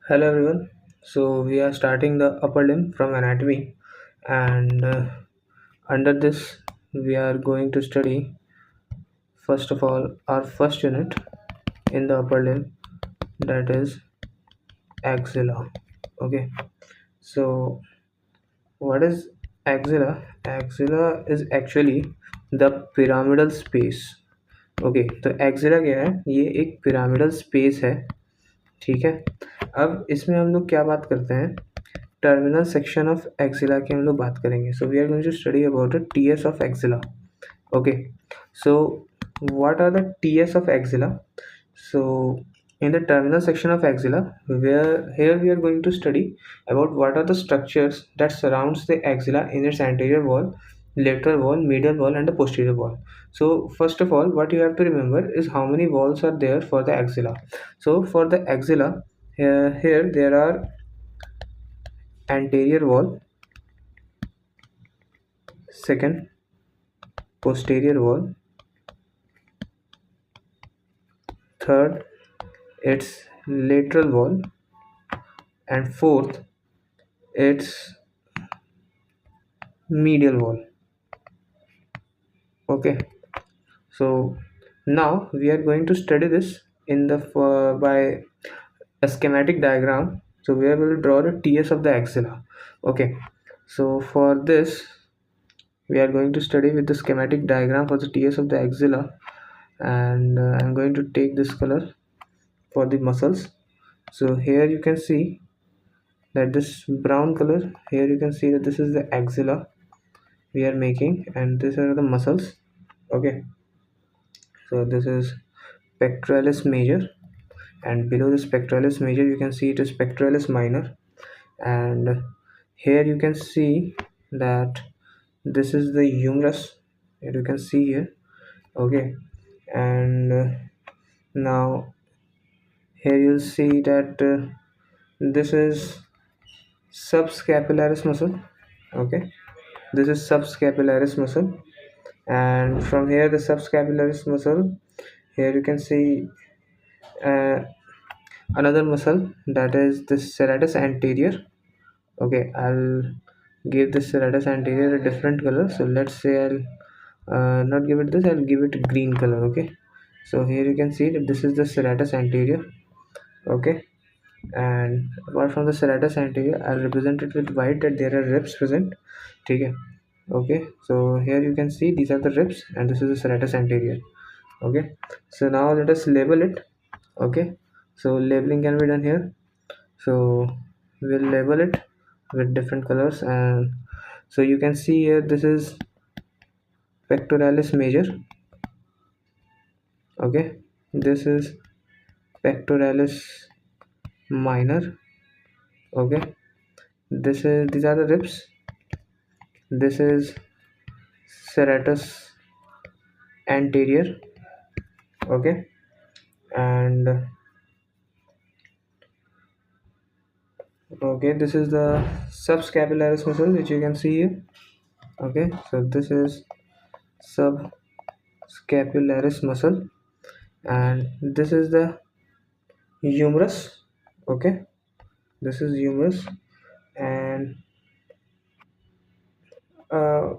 Hello everyone. So we are starting the upper limb from anatomy, and under this we are going to study first of all our first unit in the upper limb, that is axilla. Okay. So what is axilla? Axilla is actually the pyramidal space. Okay, तो axilla क्या है? ये एक pyramidal space है. ठीक है. अब इसमें हम लोग क्या बात करते हैं? टर्मिनल सेक्शन ऑफ एक्सिला की हम लोग बात करेंगे. So we are going to study about the TS of axilla. Okay, so what are the TS of axilla? So in the terminal section of axilla, where here we are going to study about what are the structures that surrounds the axilla in its anterior wall, lateral wall, medial wall, and the posterior wall. So first of all, what you have to remember is how many walls are there for the axilla. So for the axilla, here there are anterior wall, second posterior wall, third its lateral wall, and fourth its medial wall. Okay, so now we are going to study this in the by a schematic diagram. So we are going to draw the TS of the axilla. Okay, so for this we are going to study with the schematic diagram for the TS of the axilla, and I'm going to take this color for the muscles. So here you can see that this brown color, here you can see that this is the axilla we are making, and these are the muscles. Okay, so this is pectoralis major, and below this pectoralis major you can see it is pectoralis minor, and here you can see that this is the humerus, here you can see here. Okay, and now here you'll see that this is subscapularis muscle. Okay, this is subscapularis muscle, and from here the subscapularis muscle, here you can see uh, another muscle, that is this serratus anterior. Okay, I'll give this serratus anterior a different color. So let's say I'll not give it this, I'll give it green color. Okay, so here you can see that this is the serratus anterior. Okay, and apart from the serratus anterior, I'll represent it with white, that there are ribs present. Okay, okay, so here you can see these are the ribs, and this is the serratus anterior. Okay, so now let us label it. Okay, so labeling can be done here. So we'll label it with different colors, and so you can see here this is pectoralis major. Okay, this is pectoralis minor. Okay, these are the ribs. This is serratus anterior. Okay, and okay, this is the subscapularis muscle, which you can see here. Okay, so this is subscapularis muscle, and this is the humerus. Okay, this is humerus, and uh,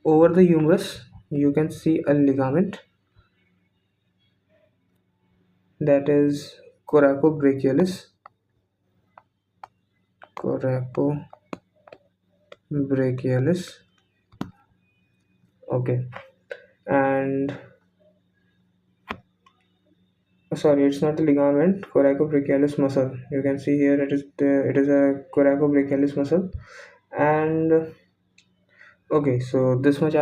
over the humerus you can see a ligament, that is coracobrachialis. Coracobrachialis. Okay, and sorry, it's not the ligament, coracobrachialis muscle. You can see here it is a coracobrachialis muscle. And okay, so this much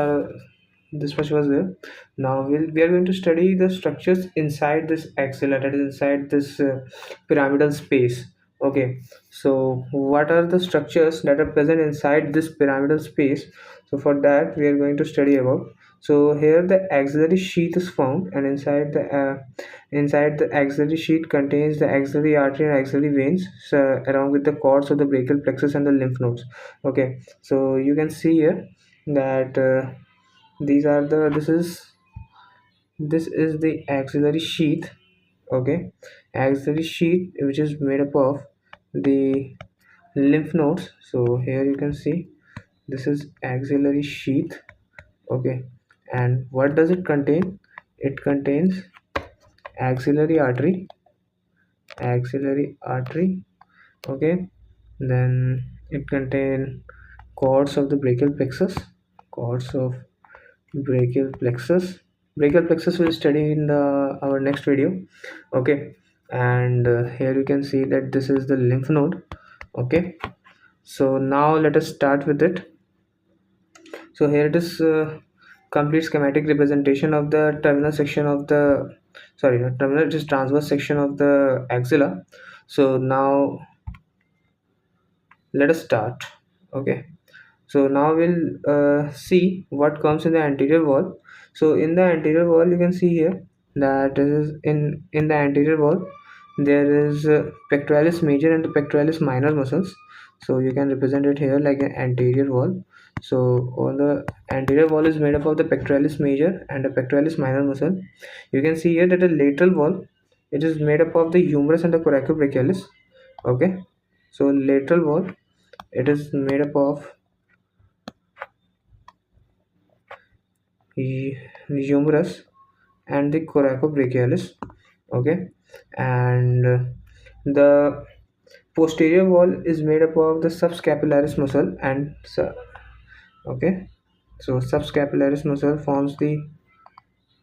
was there. Now we are going to study the structures inside this axilla, that is inside this pyramidal space. Okay, so what are the structures that are present inside this pyramidal space? So for that we are going to study about. So here the axillary sheath is found, and inside the axillary sheath contains the axillary artery and axillary veins, so, along with the cords of the brachial plexus and the lymph nodes. Okay, so you can see here that these are the this is the axillary sheath. Okay, axillary sheath, which is made up of the lymph nodes. So here you can see this is axillary sheath. Okay, and what does it contain? It contains axillary artery, axillary artery. Okay, then it contains cords of the brachial plexus, cords of brachial plexus. Brachial plexus we'll study in the our next video. Okay, and here you can see that this is the lymph node. Okay, so now let us start with it. So here it is, complete schematic representation of the terminal section of the, sorry, not terminal, it is transverse section of the axilla. So now let us start. Okay, so now we'll see what comes in the anterior wall. So in the anterior wall you can see here that is in the anterior wall there is pectoralis major and the pectoralis minor muscles. So you can represent it here like an anterior wall. So on the anterior wall is made up of the pectoralis major and the pectoralis minor muscle. You can see here that the lateral wall, it is made up of the humerus and the coracobrachialis. Okay, so lateral wall, it is made up of humerus and the coracobrachialis. Okay, and the posterior wall is made up of the subscapularis muscle and okay, so subscapularis muscle forms the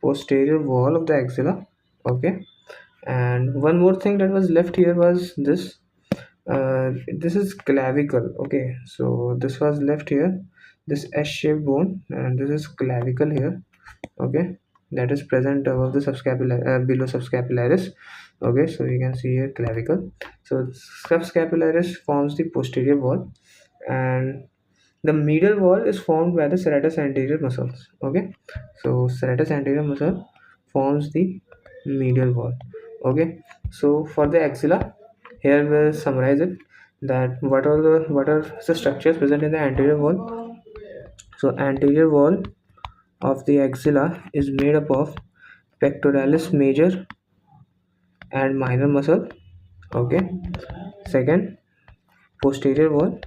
posterior wall of the axilla. Okay, and one more thing that was left here was this is clavicle. Okay, so this was left here, this S-shaped bone, and this is clavicle here. Okay, that is present above the below subscapularis. Okay, so you can see here clavicle. So subscapularis forms the posterior wall, and the medial wall is formed by the serratus anterior muscles. Okay, so serratus anterior muscle forms the medial wall. Okay, so for the axilla, here we'll summarize it, that what are the structures present in the anterior wall. So anterior wall of the axilla is made up of pectoralis major and minor muscle. Okay, second, posterior wall.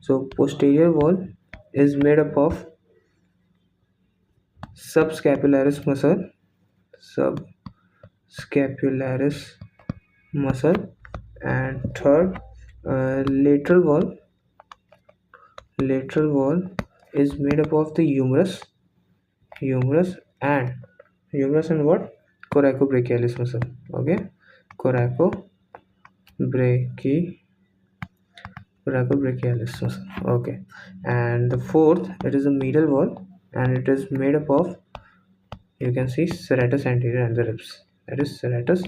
So posterior wall is made up of subscapularis muscle, subscapularis muscle, and third, lateral wall is made up of the humerus and what, coracobrachialis muscle. Okay, coracobrachialis muscle. Okay, and the fourth, it is the medial wall, and it is made up of, you can see, serratus anterior and the ribs, that is serratus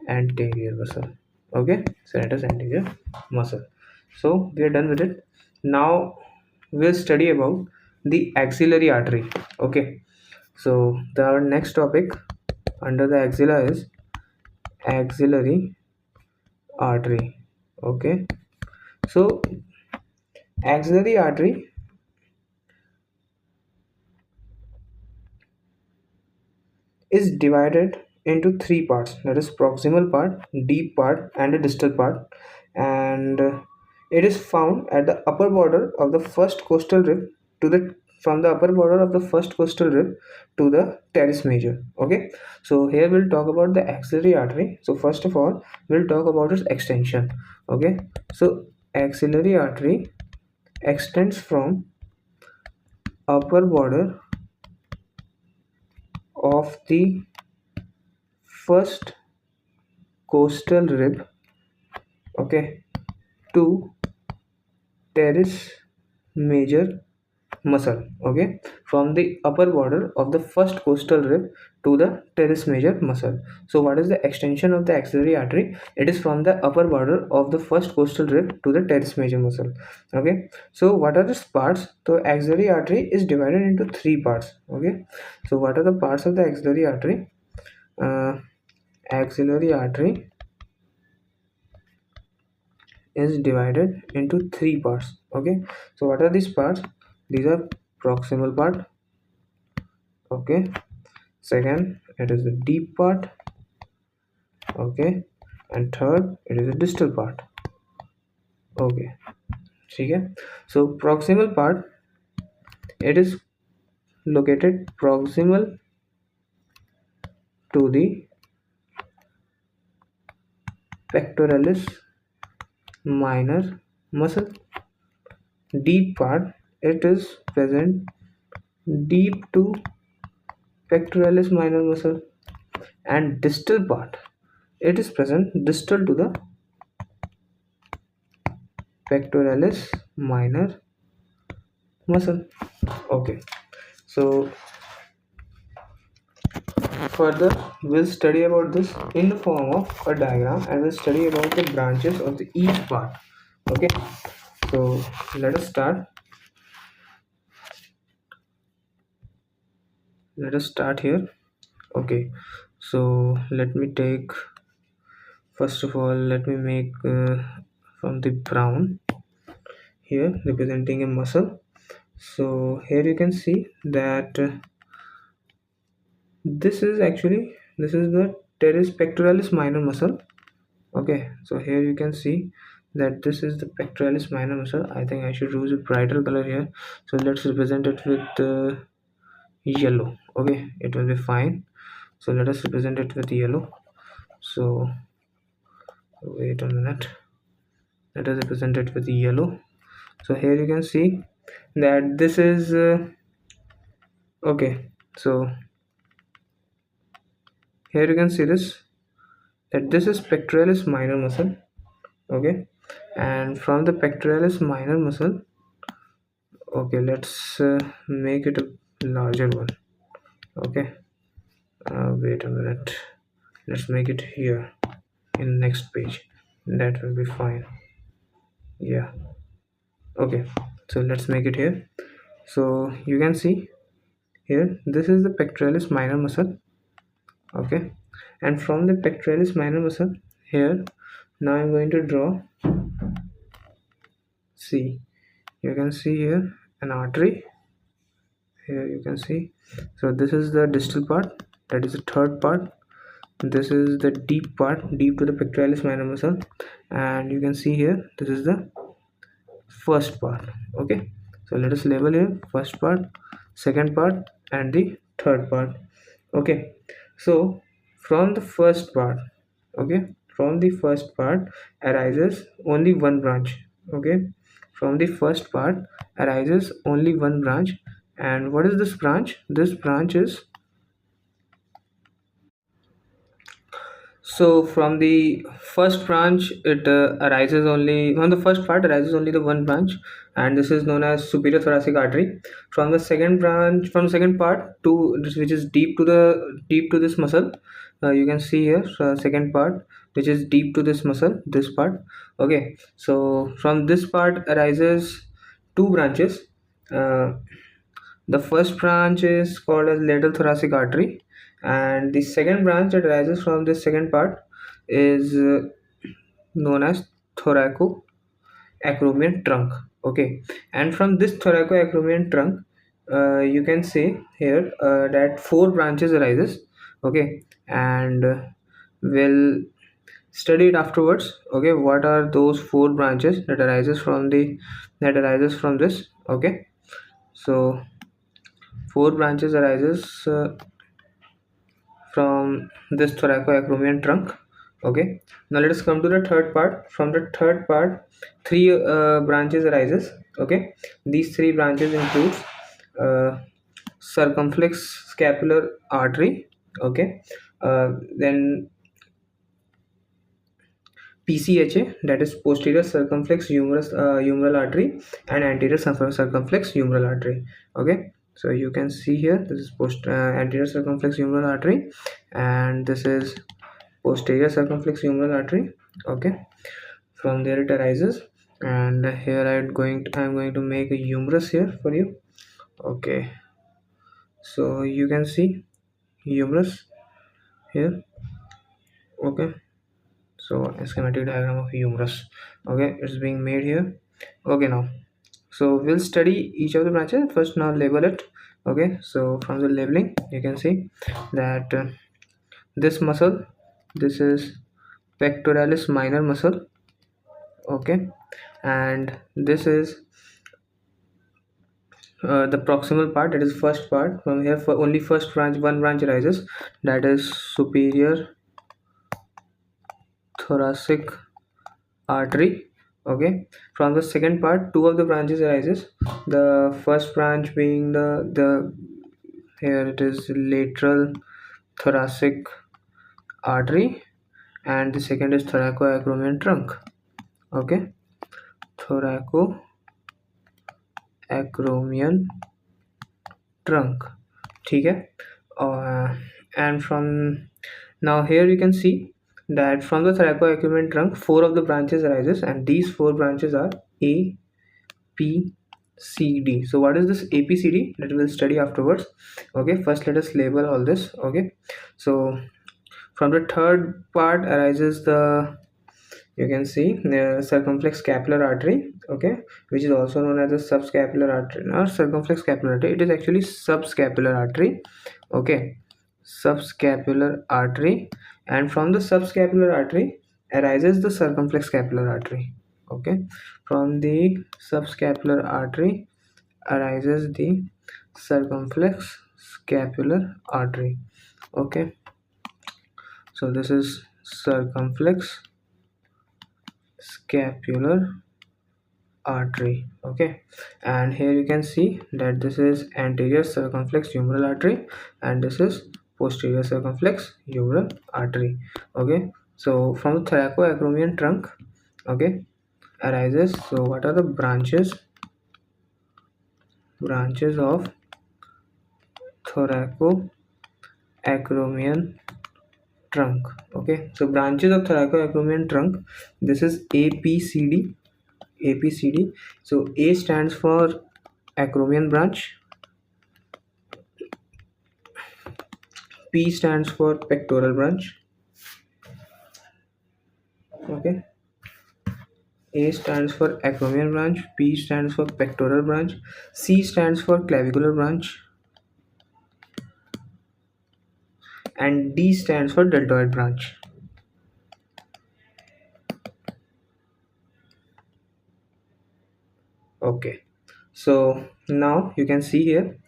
anterior muscle. Okay, serratus anterior muscle. So we are done with it. Now we'll study about the axillary artery. Okay, so our next topic under the axilla is axillary artery. Okay, so axillary artery is divided into three parts, that is proximal part, deep part, and a distal part. And it is found at the upper border of the first costal rib to the from the upper border of the first costal rib to the teres major. Okay, so here we'll talk about the axillary artery. So first of all, we'll talk about its extension. Okay, so axillary artery extends from upper border of the first costal rib, okay, to teres major muscle. Okay, from the upper border of the first costal rib to the teres major muscle. So what is the extension of the axillary artery? It is from the upper border of the first costal rib to the teres major muscle. Okay, so what are the parts? So axillary artery is divided into three parts. Okay, so what are the parts of the axillary artery? Axillary artery is divided into three parts. Okay, so what are these parts? These are proximal part. Okay, second, it is the deep part, Okay, and third, it is a distal part. Okay, ठीक है. So proximal part, it is located proximal to the pectoralis minor muscle. Deep part, it is present deep to pectoralis minor muscle. And distal part, it is present distal to the pectoralis minor muscle. Okay, so further we'll study about this in the form of a diagram, and we'll study about the branches of the each part. Okay, so let us start. Here. Okay, so let me take, first of all, let me make from the brown here, representing a muscle. So here you can see that this is the teres pectoralis minor muscle. Okay, so here you can see that this is the pectoralis minor muscle. I think I should use a brighter color here, so let's represent it with yellow. Okay, it will be fine. So let us represent it with yellow. So wait a minute, let us represent it with yellow. So here you can see that this is okay, so here you can see that this is pectoralis minor muscle. Okay, and from the pectoralis minor muscle, okay, let's make it a larger one. Okay, wait a minute, let's make it here in next page. That will be fine. Yeah, okay, so let's make it here. So you can see here, this is the pectoralis minor muscle. Okay, and from the pectoralis minor muscle here, now I'm going to draw, see, you can see here an artery. Here you can see, so this is the distal part, that is the third part. This is the deep part, deep to the pectoralis minor muscle, and you can see here this is the first part. Okay, so let us label here first part, second part, and the third part. Okay, so from the first part, okay, from the first part arises only one branch. Okay, from the first part arises only one branch. And what is this branch? This branch is, so from the first branch, it arises only, from the first part arises only the one branch, and this is known as superior thoracic artery. From the second branch, from the second part to this, which is deep to this muscle, you can see here second part, which is deep to this muscle, this part. Okay, so from this part arises two branches. uh, the first branch is called as lateral thoracic artery, and the second branch that arises from this second part is known as thoracoacromion trunk. Okay, and from this thoracoacromion trunk, you can say here that four branches arises. Okay, and we'll study it afterwards. Okay, what are those four branches that arises from this? Okay, so four branches arises from this thoracoacromion trunk. Okay, now let us come to the third part. From the third part, three branches arises. Okay, these three branches includes uh, circumflex scapular artery. Okay, then PCHA, that is posterior circumflex humeral artery, and anterior circumflex humeral artery. Okay, so you can see here this is anterior circumflex humeral artery, and this is posterior circumflex humeral artery. Okay, from there it arises, and here I'm going to make a humerus here for you. Okay, so you can see humerus here. Okay, so a schematic diagram of humerus. Okay, it's being made here. Okay, now so we'll study each of the branches first. Now label it. Okay, so from the labeling you can see that this muscle, this is pectoralis minor muscle. Okay, and this is the proximal part, that is first part. From here, for only first branch, one branch arises, that is superior thoracic artery. Okay, from the second part, two of the branches arises. The first branch being the here it is lateral thoracic artery, and the second is thoracoacromion trunk. Okay, thoracoacromion trunk. ठीक है. And from now here you can see that from the thoracoacromion trunk, four of the branches arises, and these four branches are A, P, C, D. So what is this A, P, C, D? That we'll study afterwards. Okay, first let us label all this. Okay, so from the third part arises the, you can see, the circumflex scapular artery. Okay, which is also known as the subscapular artery or circumflex scapular artery. It is actually subscapular artery. Okay, subscapular artery, and from the subscapular artery arises the circumflex scapular artery. Okay, from the subscapular artery arises the circumflex scapular artery. Okay, so this is circumflex scapular artery. Okay, and here you can see that this is anterior circumflex humeral artery, and this is posterior circumflex humeral artery. Okay, so from the thoracoacromion trunk, okay, arises, so what are the branches of thoracoacromion trunk? Okay, so branches of thoracoacromion trunk, this is APCD. APCD. So A stands for acromion branch, P stands for pectoral branch. Okay, A stands for acromion branch, P stands for pectoral branch, C stands for clavicular branch, and D stands for deltoid branch. Okay, so now you can see here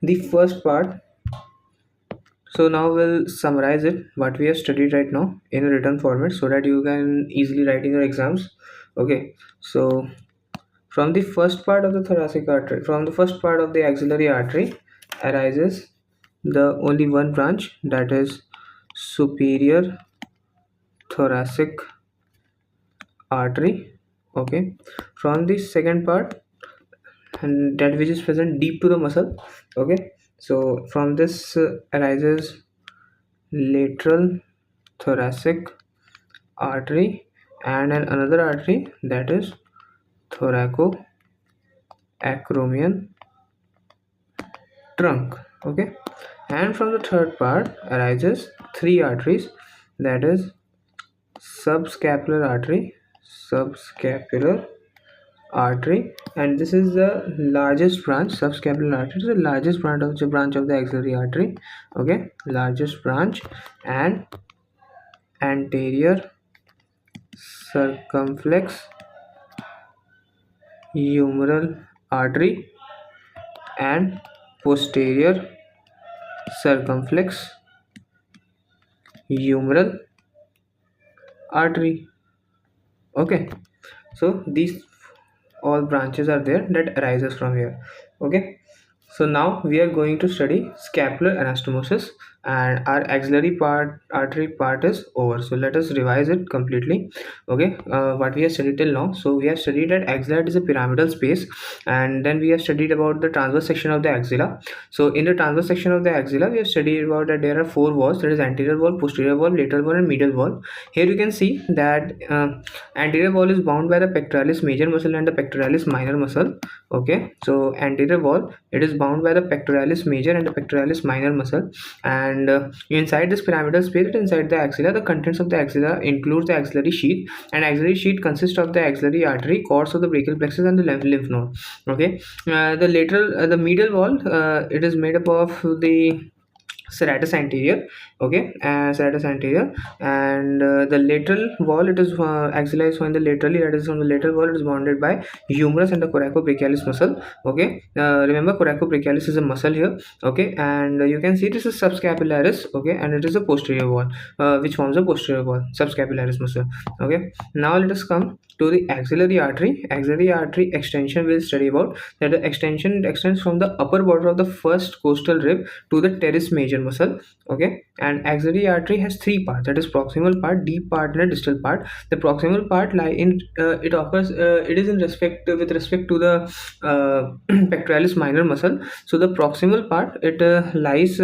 the first part. So now we'll summarize it, what we have studied right now, in a written format, so that you can easily write in your exams. Okay, so from the first part of the thoracic artery, from the first part of the axillary artery arises the only one branch, that is superior thoracic artery. Okay, from the second part, and that which is present deep to the muscle. Okay, so from this arises lateral thoracic artery, and another artery, that is thoracoacromion trunk. Okay, and from the third part arises three arteries, that is subscapular artery, and this is the largest branch. Subscapular artery is the largest branch of the axillary artery. Okay, largest branch, and anterior circumflex humeral artery and posterior circumflex humeral artery. Okay, so these all branches are there that arises from here. Okay, so now we are going to study scapular anastomosis, and our axillary artery part is over. So let us revise it completely. Okay, what we have studied till now. So we have studied that axilla is a pyramidal space, and then we have studied about the transverse section of the axilla. So in the transverse section of the axilla, we have studied about that there are four walls, that is anterior wall, posterior wall, lateral wall, and medial wall. Here you can see that anterior wall is bound by the pectoralis major muscle and the pectoralis minor muscle. Okay, so anterior wall, it is bound by the pectoralis major and the pectoralis minor muscle, and inside this pyramidal space, inside the axilla, the contents of the axilla includes the axillary sheath, and axillary sheath consists of the axillary artery, cords of the brachial plexus, and the lymph node. Okay, the medial wall, it is made up of the serratus anterior. Okay, serratus anterior. And the lateral wall, it is axilla is found the laterally, that is from the lateral wall, it is bounded by humerus and the coracobrachialis muscle. Okay, remember coracobrachialis is a muscle here. Okay, and you can see this is subscapularis. Okay, and it is a posterior wall, which forms a posterior wall, subscapularis muscle. Okay, now let us come to the axillary artery. Axillary artery extension we'll study about that. The extension extends from the upper border of the first costal rib to the teres major muscle. Okay, and axillary artery has three parts, that is proximal part, deep part, and a distal part. The proximal part lie in it occurs it is in respect with respect to the pectoralis minor muscle. So the proximal part, it lies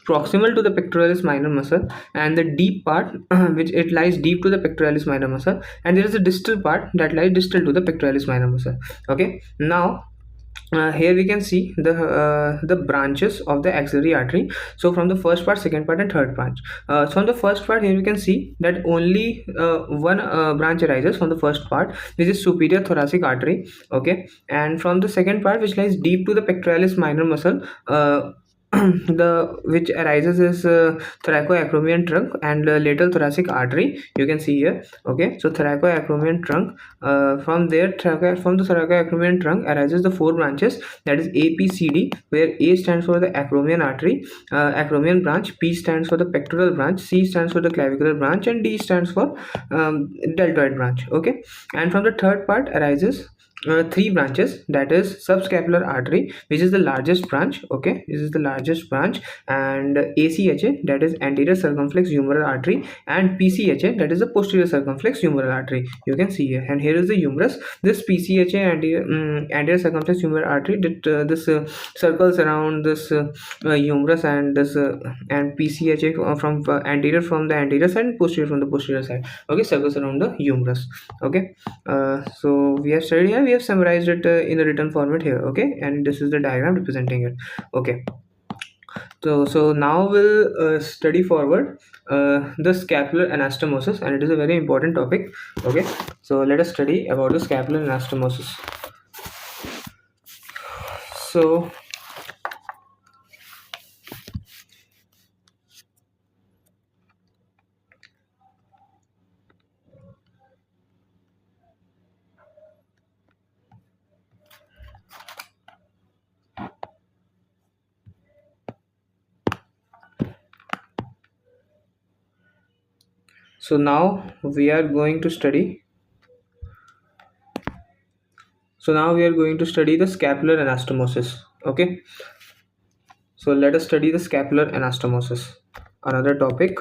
proximal to the pectoralis minor muscle, and the deep part which it lies deep to the pectoralis minor muscle, and there is a distal part that lies distal to the pectoralis minor muscle. Okay, now here we can see the branches of the axillary artery. So from the first part, second part, and third branch. So from the first part, here we can see that only one branch arises from the first part, which is superior thoracic artery. Okay, and from the second part, which lies deep to the pectoralis minor muscle, the which arises is thoracoacromion trunk and lateral thoracic artery, you can see here. Okay, so thoracoacromion trunk, from there from the thoracoacromion trunk arises the four branches, that is APCD, where A stands for the acromion artery, acromion branch, P stands for the pectoral branch, C stands for the clavicular branch, and D stands for deltoid branch. Okay, and from the third part arises three branches, that is subscapular artery, which is the largest branch. Okay, this is the largest branch, and ACHA, that is anterior circumflex humeral artery, and PCHA, that is the posterior circumflex humeral artery, you can see here. And here is the humerus. This PCHA, anterior circumflex humeral artery, that this circles around this humerus, and this and PCHA from anterior from the anterior side, and posterior from the posterior side. Okay, circles around the humerus. Okay, so we have studied here, we have summarized it in the written format here. Okay, and this is the diagram representing it. Okay, so now we'll study forward the scapular anastomosis, and it is a very important topic. Okay, so let us study about the scapular anastomosis. So now we are going to study the scapular anastomosis. Okay, so let us study the scapular anastomosis. Another topic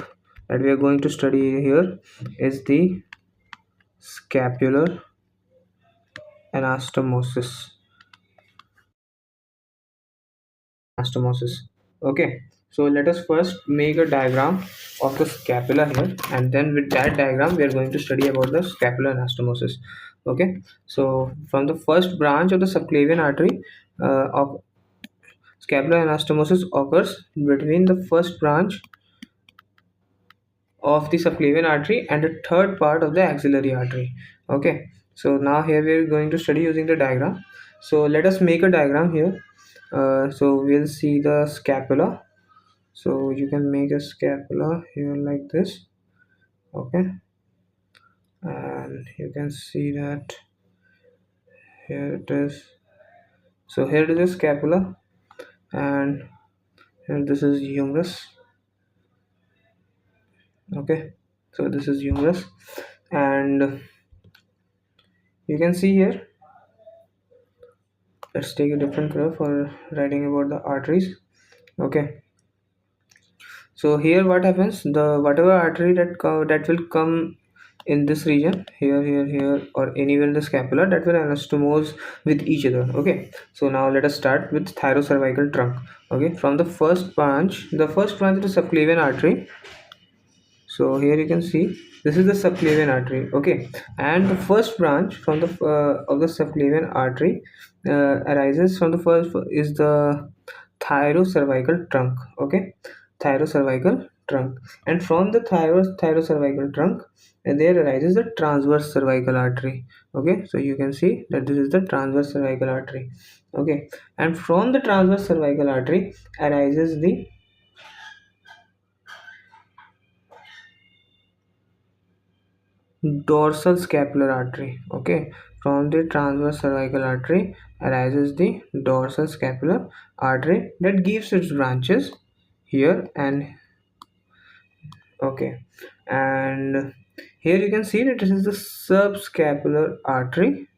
that we are going to study here is the scapular anastomosis. Okay, so let us first make a diagram of the scapula here, and then with that diagram we are going to study about the scapular anastomosis. Okay, so from the first branch of the subclavian artery of scapular anastomosis occurs between the first branch of the subclavian artery and the third part of the axillary artery. Okay, so now here we are going to study using the diagram. So let us make a diagram here. So we'll see the scapula. So you can make a scapula here like this. Okay, and you can see that here it is. So here it is the scapula, and here this is humerus. Okay, so this is humerus, and you can see here, let's take a different color for writing about the arteries. Okay, so here what happens, the whatever artery that will come in this region, here or anywhere in the scapula, that will anastomose with each other. Okay, so now let us start with thyrocervical trunk. Okay, from the first branch is the subclavian artery. So here you can see this is the subclavian artery. Okay, and the first branch from the of the subclavian artery arises from the first is the thyrocervical trunk. Okay, thyrocervical trunk, and from the thyrocervical trunk there arises the transverse cervical artery. Okay, so you can see that this is the transverse cervical artery. Okay, and from the transverse cervical artery arises the dorsal scapular artery. Okay, from the transverse cervical artery arises the dorsal scapular artery that gives its branches here and okay, and here you can see that this is the subscapular artery.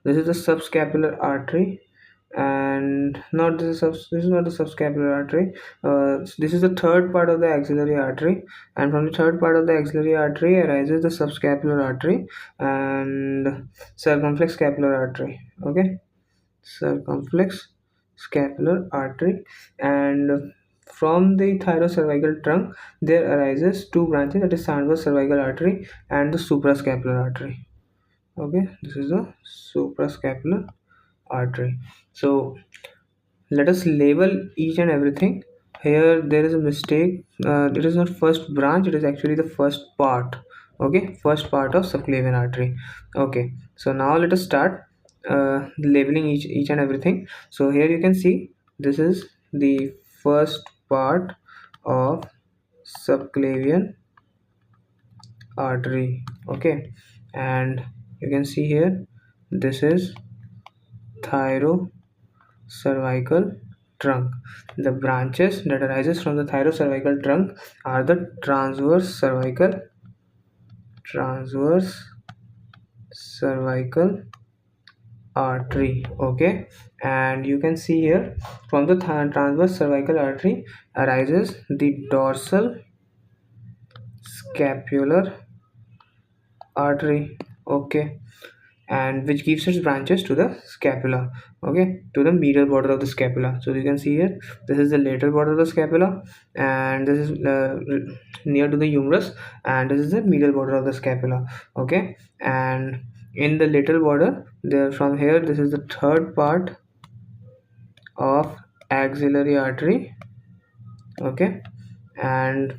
This is the subscapular artery, and not this is this is not the subscapular artery. This is the third part of the axillary artery, and from the third part of the axillary artery arises the subscapular artery and circumflex scapular artery. Okay, circumflex scapular artery, and from the thyrocervical trunk there arises two branches, that is transverse cervical artery and the suprascapular artery. Okay, this is the suprascapular artery. So let us label each and everything. Here there is a mistake. It is not first branch, it is actually the first part. Okay, first part of subclavian artery. Okay, so now let us start labeling each and everything. So here you can see this is the first part of subclavian artery. Okay, and you can see here this is thyrocervical trunk. The branches that arises from the thyrocervical trunk are the transverse cervical artery. Okay, and you can see here from the transverse cervical artery arises the dorsal scapular artery. Okay, and which gives its branches to the scapula. Okay, to the medial border of the scapula. So you can see here this is the lateral border of the scapula, and this is near to the humerus, and this is the medial border of the scapula. Okay, and in the lateral border there, from here, this is the third part of axillary artery. Okay, and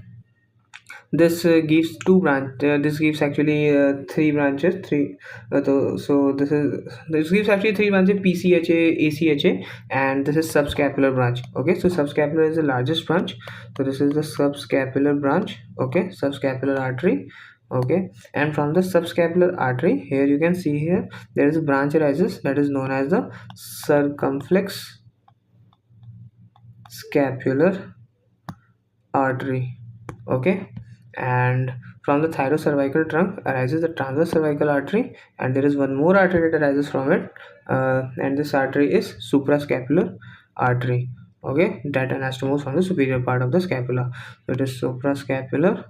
this gives two branch this gives actually three branches, so this gives actually three branches: PCHA, ACHA, and this is subscapular branch. Okay, so subscapular is the largest branch, so this is the subscapular branch. Okay, subscapular artery. Okay, and from the subscapular artery, here you can see here there is a branch arises that is known as the circumflex scapular artery. Okay, and from the thyrocervical trunk arises the transverse cervical artery, and there is one more artery that arises from it, and this artery is suprascapular artery. Okay, that anastomose from the superior part of the scapula, so it is suprascapular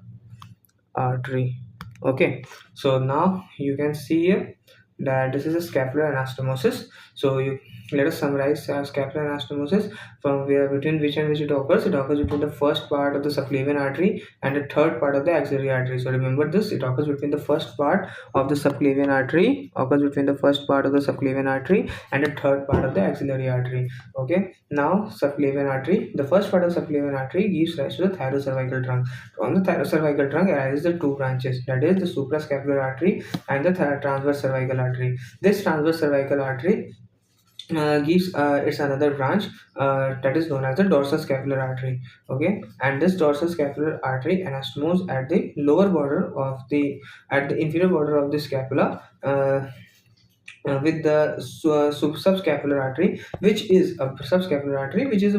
artery. Okay, so now you can see here that this is a scapular anastomosis. So you let us summarize scapular anastomosis, from where between which and which it occurs. It occurs between the first part of the subclavian artery and the third part of the axillary artery. So remember this, it occurs between the first part of the subclavian artery, and the third part of the axillary artery. Okay, now subclavian artery, the first part of subclavian artery gives rise to the thyrocervical trunk. From the thyrocervical trunk arises the two branches, that is the suprascapular artery and the transverse cervical artery. This transverse cervical artery gives it's another branch that is known as the dorsal scapular artery. Okay, and this dorsal scapular artery anastomose at the lower border of the inferior border of the scapula, with the subscapular artery, which is a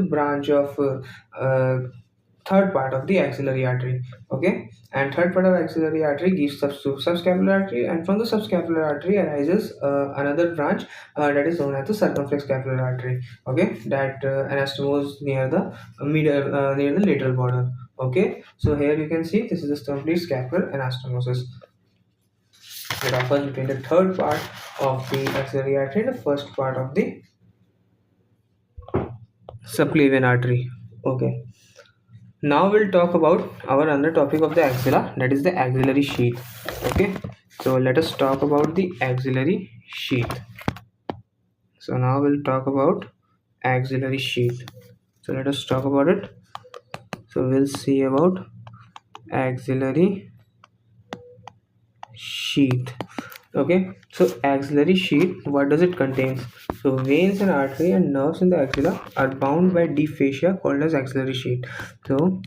branch of third part of the axillary artery. Okay, and third part of axillary artery gives subscapular artery, and from the subscapular artery arises another branch that is known as the circumflex scapular artery. Okay, that anastomose near the near the lateral border. Okay, so here you can see this is the complete scapular anastomosis. It occurs between the third part of the axillary artery and the first part of the subclavian artery. Okay, now we'll talk about our another topic of the axilla, that is the axillary sheath. Okay, so let us talk about the axillary sheath. So now we'll talk about axillary sheath. So let us talk about it. So we'll see about axillary sheath. Okay, so axillary sheath, what does it contain? So veins and artery and nerves in the axilla are bound by deep fascia called as axillary sheath. So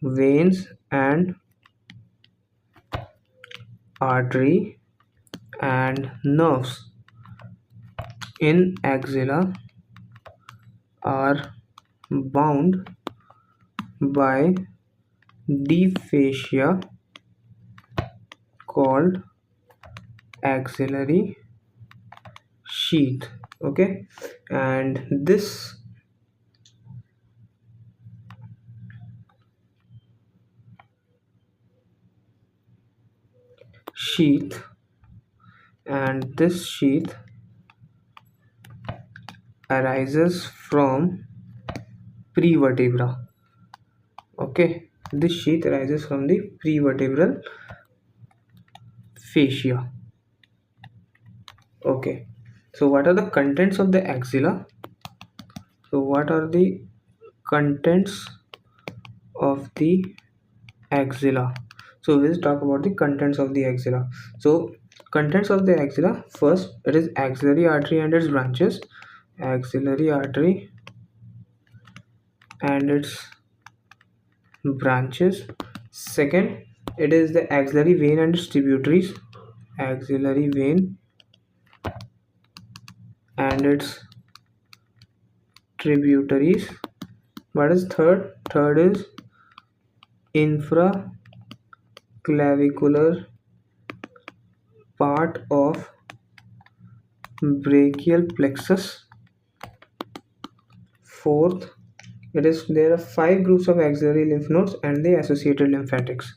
veins and artery and nerves in axilla are bound by deep fascia called axillary sheath. Okay, and this sheath this sheath arises from prevertebra. Okay, this sheath arises from the prevertebral fascia. Okay, so what are the contents of the axilla? So what are the contents of the axilla? So we'll talk about the contents of the axilla. So contents of the axilla: first, it is axillary artery and its branches. Axillary artery and its branches. Second, it is the axillary vein and its tributaries. Axillary vein and its tributaries. What is third? Third is infraclavicular part of brachial plexus. Fourth, there are 5 groups of axillary lymph nodes and the associated lymphatics.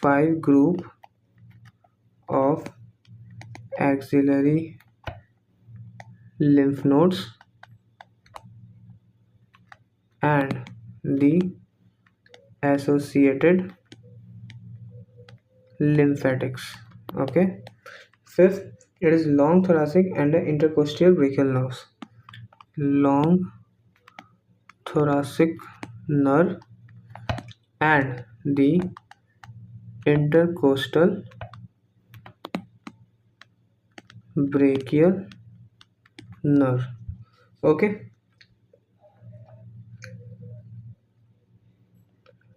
5 group of axillary lymph nodes and the associated lymphatics. Okay. Fifth, it is long thoracic and the intercostal brachial nerves. Long thoracic nerve and the intercostal brachial nerve. Okay.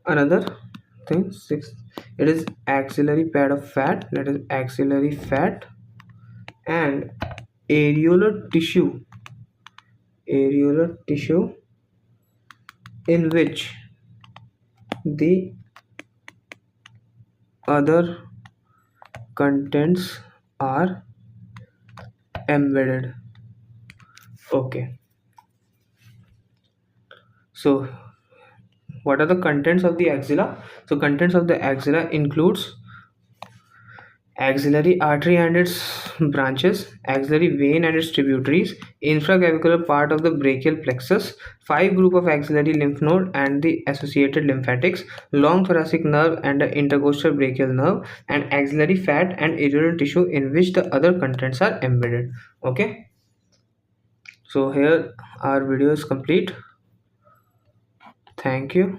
Another thing, sixth, it is axillary pad of fat, that is axillary fat, and areolar tissue in which the other contents are embedded. Okay, so what are the contents of the axilla? So contents of the axilla includes axillary artery and its branches, axillary vein and its tributaries, infraclavicular part of the brachial plexus, 5 group of axillary lymph node and the associated lymphatics, long thoracic nerve and the intercostal brachial nerve, and axillary fat and areolar tissue in which the other contents are embedded. Okay, so here our video is complete. Thank you.